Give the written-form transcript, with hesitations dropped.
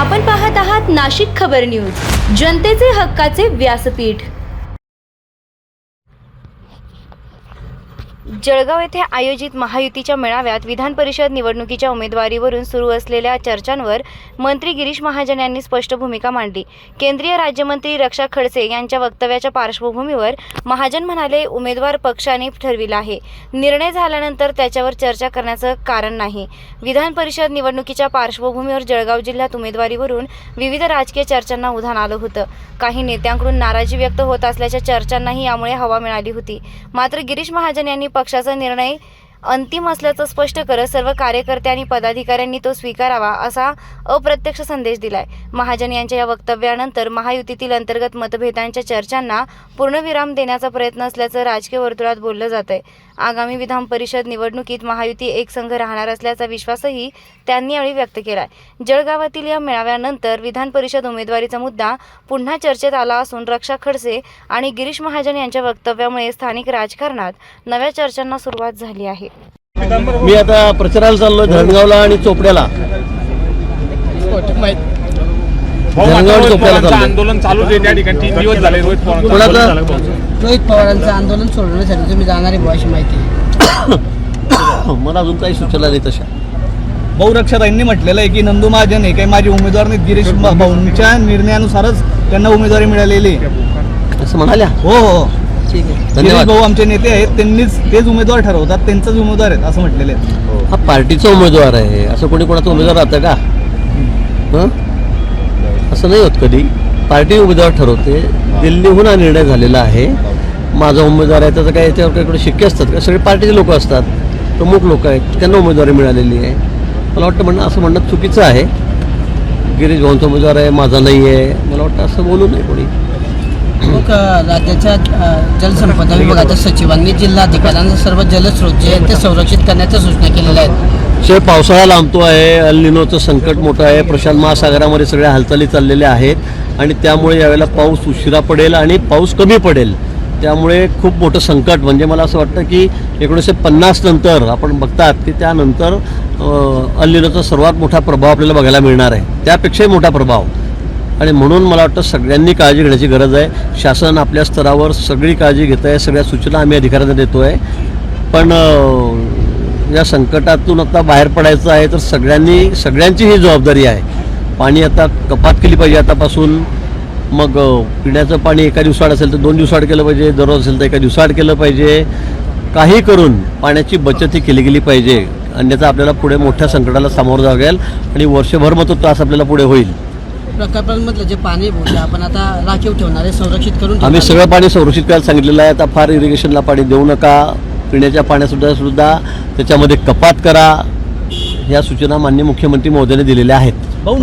आपण पाहत आहात नाशिक खबर न्यूज, जनतेचे हक्काचे व्यासपीठ। जळगाव येथे आयोजित महायुतीच्या मेळाव्यात विधान परिषद निवडणुकीच्या उमेदवारीवरून सुरू असलेल्या चर्चांवर मंत्री गिरीश महाजन यांनी स्पष्ट भूमिका मांडली। केंद्रीय राज्यमंत्री रक्षा खडसे यांच्या वक्तव्याच्या पार्श्वभूमीवर महाजन म्हणाले, उमेदवार पक्षाने ठरविला आहे, निर्णय झाल्यानंतर त्याच्यावर चर्चा करण्याचं कारण नाही। विधान परिषद निवडणुकीच्या पार्श्वभूमीवर जळगाव जिल्ह्यात उमेदवारीवरून विविध राजकीय चर्चांना उधाण आलं होतं। काही नेत्यांकडून नाराजी व्यक्त होत असल्याच्या चर्चांनाही यामुळे हवा मिळाली होती। मात्र गिरीश महाजन यांनी पक्षाचा निर्णय अंतिम असल्याचं स्पष्ट करत सर्व कार्यकर्ते आणि पदाधिकाऱ्यांनी तो स्वीकारावा असा अप्रत्यक्ष संदेश दिलाय। महाजन यांच्या या वक्तव्यानंतर महायुतीतील अंतर्गत मतभेदांच्या चर्चांना पूर्णविराम देण्याचा प्रयत्न असल्याचं राजकीय वर्तुळात बोललं जातंय। आगामी विधान परिषद निवडणुकीत महायुती एकसंघ राहणार असल्याचा विश्वासही त्यांनी यावेळी व्यक्त केलाय। जळगावातील या मेळाव्यानंतर विधान परिषद उमेदवारीचा मुद्दा पुन्हा चर्चेत आला असून रक्षा खडसे आणि गिरीश महाजन यांच्या वक्तव्यामुळे स्थानिक राजकारणात नव्या चर्चांना सुरुवात झाली आहे। मी आता प्रचाराला चाललोय धरणगावला आणि चोपड्याला। आंदोलन चालू आहे त्या ठिकाणी 3 दिवस झाले। रोहित पवारांचं आंदोलन सोडवण्यासाठी तुम्ही जाणार आहे अशी माहिती मला अजून काही सूचना नाही तशा। बहुरक्षाताईंनी म्हटलेलं आहे की नंदू महाजन हे काही माझे उमेदवार नाहीत, गिरीश भाऊंच्या निर्णयानुसारच त्यांना उमेदवारी मिळालेली असं म्हणाल्या। हो हो ठीक आहे। गिरीश भाऊ आमचे नेते आहेत, त्यांनीच तेच उमेदवार ठरवतात, त्यांचाच उमेदवार आहेत असं म्हटलेले आहे। हा पार्टीचा उमेदवार आहे, असं कोणी कोणाचा उमेदवार राहतं का? असं नाही होत कधी, पार्टी उमेदवार ठरवते। दिल्लीहून हा निर्णय झालेला आहे, माझा उमेदवार आहे, त्याचं काय याच्यावर काही शिक्के असतात का? सगळे पार्टीचे लोक असतात, प्रमुख लोक आहेत, त्यांना उमेदवारी मिळालेली आहे। मला वाटतं असं म्हणणं चुकीचं आहे। गिरीश भाऊंचा उमेदवार आहे, माझा नाही आहे, मला वाटतं असं बोलू नये कोणी। राज्याच्या जलसंपदा विभागाच्या सचिवांनी जिल्हाधिकाऱ्यांना सर्व जलस्रोत जे आहेत ते संरक्षित करण्याच्या सूचना केलेल्या आहेत। पावसाळा लांबतो आहे, अल निनोचं संकट मोठं आहे, प्रशांत महासागरामध्ये सगळ्या हालचाली चाललेल्या आहेत आणि त्यामुळे यावेळेला पाऊस उशिरा पडेल आणि पाऊस कमी पडेल, त्यामुळे खूप मोठं संकट। म्हणजे मला असं वाटतं की 1950 नंतर आपण बघतात की त्यानंतर अल निनोचा सर्वात मोठा प्रभाव आपल्याला बघायला मिळणार आहे, त्यापेक्षाही मोठा प्रभाव। आणि म्हणून मला वाटतं सगळ्यांनी काळजी घेण्याची गरज आहे। शासन आपल्या स्तरावर सगळी काळजी घेत आहे, सगळ्या सूचना आम्ही अधिकाऱ्यांना देतो आहे, पण या संकटातून आता बाहेर पडायचं आहे तर सगळ्यांची ही जबाबदारी आहे। पाणी आता कपात केली पाहिजे आतापासून, मग पिण्याचं पाणी एका दिवसाआड असेल तर 2 दिवसाआड केलं पाहिजे, दररोज असेल तर एका दिवसाआड केलं पाहिजे। काही करून पाण्याची बचत ही केली गेली पाहिजे, अन्यथा आपल्याला पुढे मोठ्या संकटाला सामोरं जावं लागेल आणि वर्षभर मग तो त्रास आपल्याला पुढे होईल। प्रकल्पांमधलं जे पाणी बोलले आपण आता राखीव ठेवणार आहे, संरक्षित करून आम्ही सगळं पाणी संरक्षित करायला सांगितलेलं आहे। आता फार इरिगेशनला पाणी देऊ नका, पिण्याच्या पाण्यासुद्धा त्याच्यामध्ये कपात करा, ह्या सूचना माननीय मुख्यमंत्री महोदयाने दिलेल्या आहेत।